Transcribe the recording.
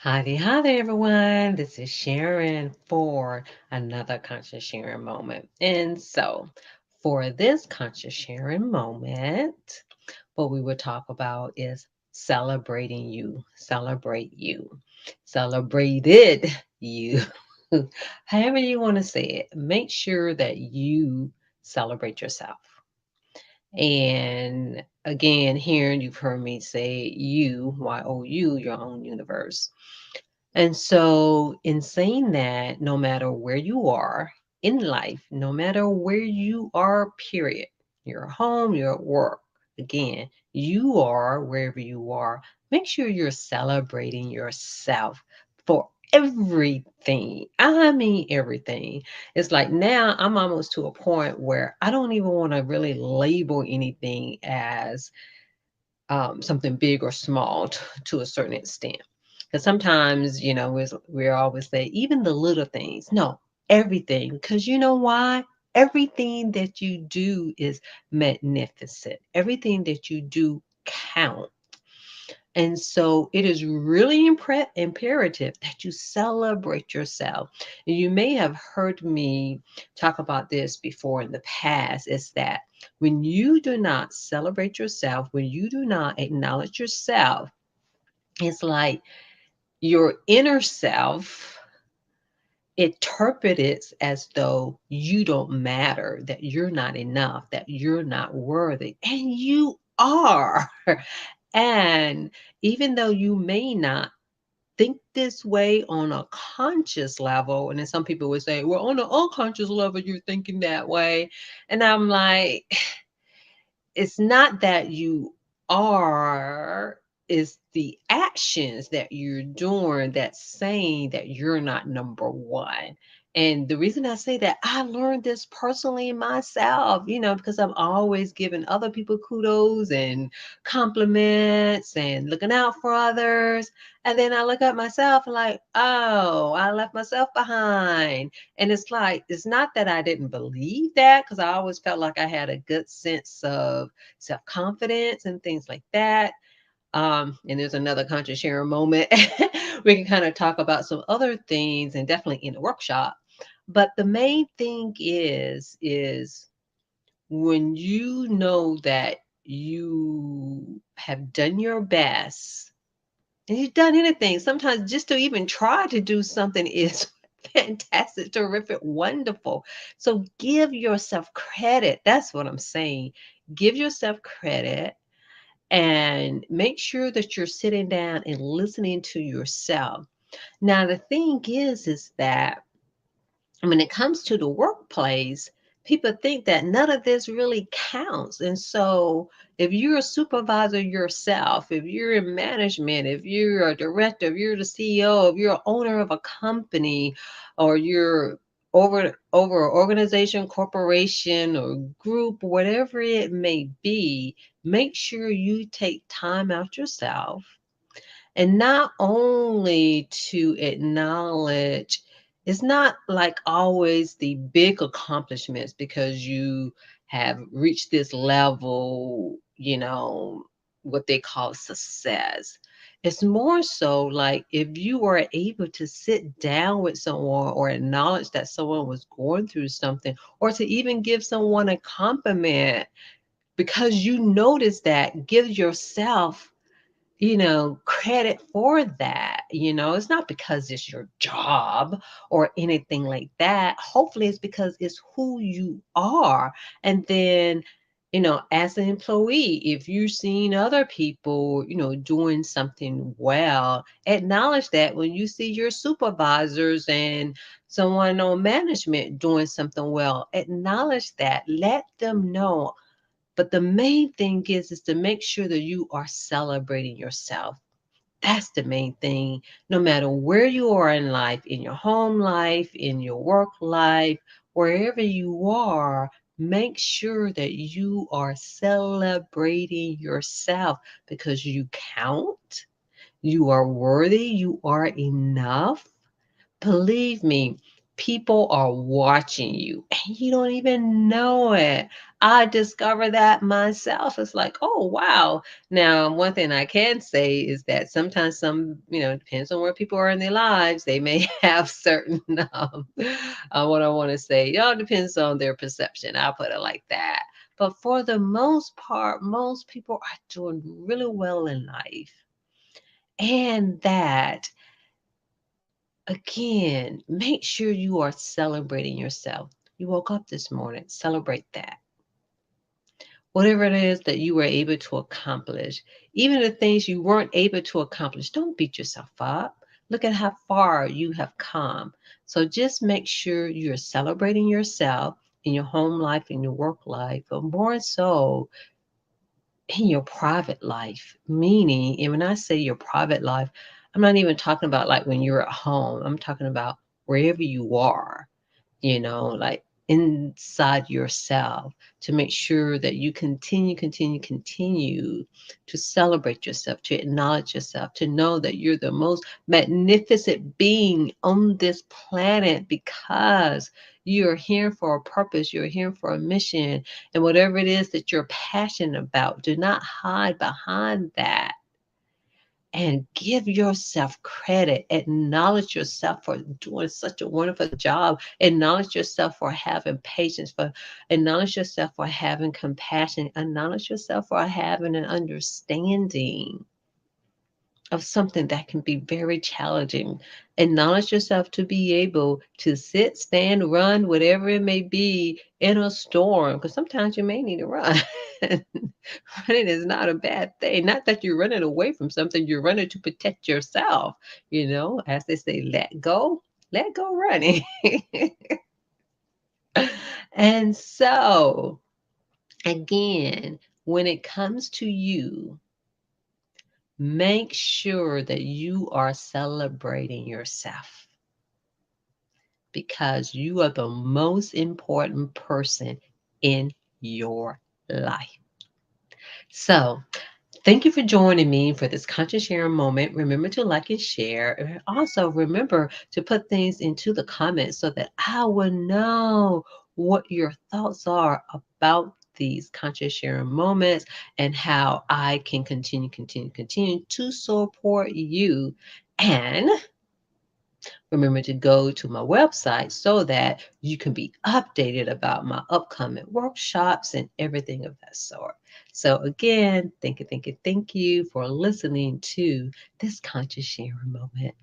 Hi there, everyone. This is Sharon for another Conscious Sharon moment. And so, for this Conscious Sharon moment, what we would talk about is celebrating you, celebrate you, celebrated you. However, you want to say it, make sure that you celebrate yourself. And again, here you've heard me say you, YOU, your own universe. And so, in saying that, no matter where you are in life, no matter where you are, period, you're at home, you're at work, again, you are wherever you are, make sure you're celebrating yourself for everything. I mean, everything. It's like now I'm almost to a point where I don't even want to really label anything as something big or small to a certain extent. Because sometimes, we always say, even the little things, no, everything. Because you know why? Everything that you do is magnificent, everything that you do count. And so it is really imperative that you celebrate yourself. And you may have heard me talk about this before in the past, is that when you do not celebrate yourself, when you do not acknowledge yourself, it's like your inner self interprets as though you don't matter, that you're not enough, that you're not worthy, and you are. And even though you may not think this way on a conscious level, and then some people would say, well, on an unconscious level, you're thinking that way. And I'm like, it's not that you are, it's the actions that you're doing that's saying that you're not number one. And the reason I say that, I learned this personally myself, because I'm always giving other people kudos and compliments and looking out for others. And then I look at myself and like, oh, I left myself behind. And it's like, it's not that I didn't believe that, because I always felt like I had a good sense of self-confidence and things like that. And there's another conscious sharing moment. We can kind of talk about some other things and definitely in the workshop. But the main thing is when you know that you have done your best and you've done anything, sometimes just to even try to do something is fantastic, terrific, wonderful. So give yourself credit. That's what I'm saying. Give yourself credit and make sure that you're sitting down and listening to yourself. Now, the thing is that when it comes to the workplace, people think that none of this really counts. And so, if you're a supervisor yourself, if you're in management, if you're a director, if you're the CEO, if you're owner of a company, or you're over an organization, corporation, or group, whatever it may be, make sure you take time out yourself, and not only to acknowledge, it's not like always the big accomplishments because you have reached this level, what they call success. It's more so like if you are able to sit down with someone or acknowledge that someone was going through something, or to even give someone a compliment because you notice that, give yourself credit for that. It's not because it's your job or anything like that. Hopefully, it's because it's who you are. And then, as an employee, if you're seeing other people, doing something well, acknowledge that when you see your supervisors and someone on management doing something well, acknowledge that, let them know. But the main thing is to make sure that you are celebrating yourself. That's the main thing. No matter where you are in life, in your home life, in your work life, wherever you are, make sure that you are celebrating yourself because you count, you are worthy, you are enough. Believe me, People are watching you and you don't even know it. I discovered that myself. It's like, oh, wow. Now, one thing I can say is that sometimes depends on where people are in their lives, they may have certain, what I want to say, it all depends on their perception. I'll put it like that. But for the most part, most people are doing really well in life. And that again, make sure you are celebrating yourself. You woke up this morning, celebrate that. Whatever it is that you were able to accomplish, even the things you weren't able to accomplish, don't beat yourself up. Look at how far you have come. So just make sure you're celebrating yourself in your home life, in your work life, but more so in your private life. Meaning, and when I say your private life, I'm not even talking about like when you're at home. I'm talking about wherever you are, like inside yourself, to make sure that you continue to celebrate yourself, to acknowledge yourself, to know that you're the most magnificent being on this planet because you're here for a purpose, you're here for a mission, and whatever it is that you're passionate about, do not hide behind that and give yourself credit. Acknowledge yourself for doing such a wonderful job. Acknowledge yourself for having patience, for acknowledge yourself for having compassion. Acknowledge yourself for having an understanding of something that can be very challenging. Acknowledge yourself to be able to sit, stand, run, whatever it may be in a storm, because sometimes you may need to run. Running is not a bad thing. Not that you're running away from something, you're running to protect yourself. As they say, let go running. And so, again, when it comes to you, make sure that you are celebrating yourself because you are the most important person in your life. So, thank you for joining me for this conscious sharing moment. Remember to like and share. And also remember to put things into the comments so that I will know what your thoughts are about these conscious sharing moments and how I can continue to support you. And remember to go to my website so that you can be updated about my upcoming workshops and everything of that sort. So again, thank you for listening to this conscious sharing moment.